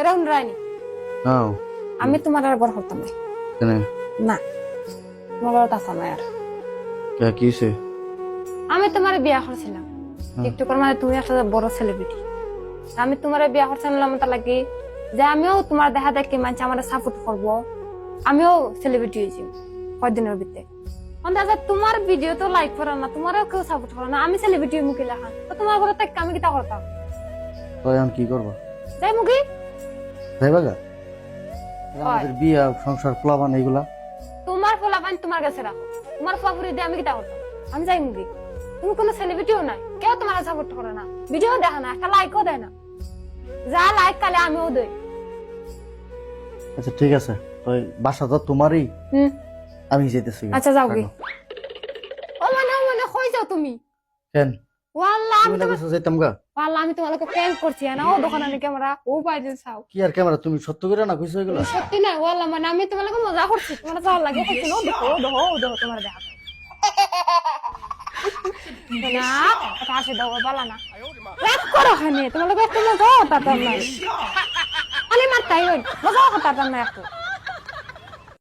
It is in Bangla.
এরকম রাইনি নাও আমি তোমার আর বড় হতাম কেন না তোমার বড় তাছা না আর কে কিছে আমি তোমার বিয়া করছিলাম টিকটকার মানে তুমি একটা বড় সেলিব্রিটি আমি তোমার বিয়া করছিলাম তার লাগি যে আমিও তোমার দেখা দেখি মানুষ আমার সাপোর্ট করবো আমিও সেলিব্রিটি হয়েছি কয়দিনের ভিতরে অন্দাজে তোমার ভিডিও তো লাইক করে না তোমারও কেউ সাপোর্ট করে না আমি সেলিব্রিটি মুখে লেখান তো তোমার ঘরে থেকে আমি কিতা করতাম তো এখন কি করবা যাই মুখি যাইবা গা আমাদের বিয়া সংসার প্লাবান এইগুলা তোমার ফলাফান তোমার কাছে রাখো তোমার ফাফুরি দিয়ে আমি কিতা করতাম আমি যাই মুখি তুমি কোনো সেলিব্রিটিও নাই কেউ তোমার সাপোর্ট করে না ভিডিও দেখা না একটা লাইকও দেয় না যা লাইক কালে আমিও দেই আচ্ছা ঠিক আছে তো বাসা তো তোমারই আমি যেতেছি গা। আচ্ছা যাও গে ও মানে কই যাও তুমি কেন ওয়াল্লাহ তুমি না কইছো যাইতাম গা ওয়াল্লাহ আমি তোমাকে প্র্যাঙ্ক করছি না ও দোকানে আমি ক্যামেরা ও বাইরে চাও কি আর ক্যামেরা তুমি সত্য করে না কইছো এগুলা সত্যি না ওয়াল্লাহ মানে আমি তোমাকে মজা করছি তোমার যাওয়ার লাগে কিছু না দেখো তোমার দেখা না এটা আসে দাও বলা না রাগ করো খানে তোমার লোক একটু মজা হতা না খালি মারতাই মজা হতা না একটু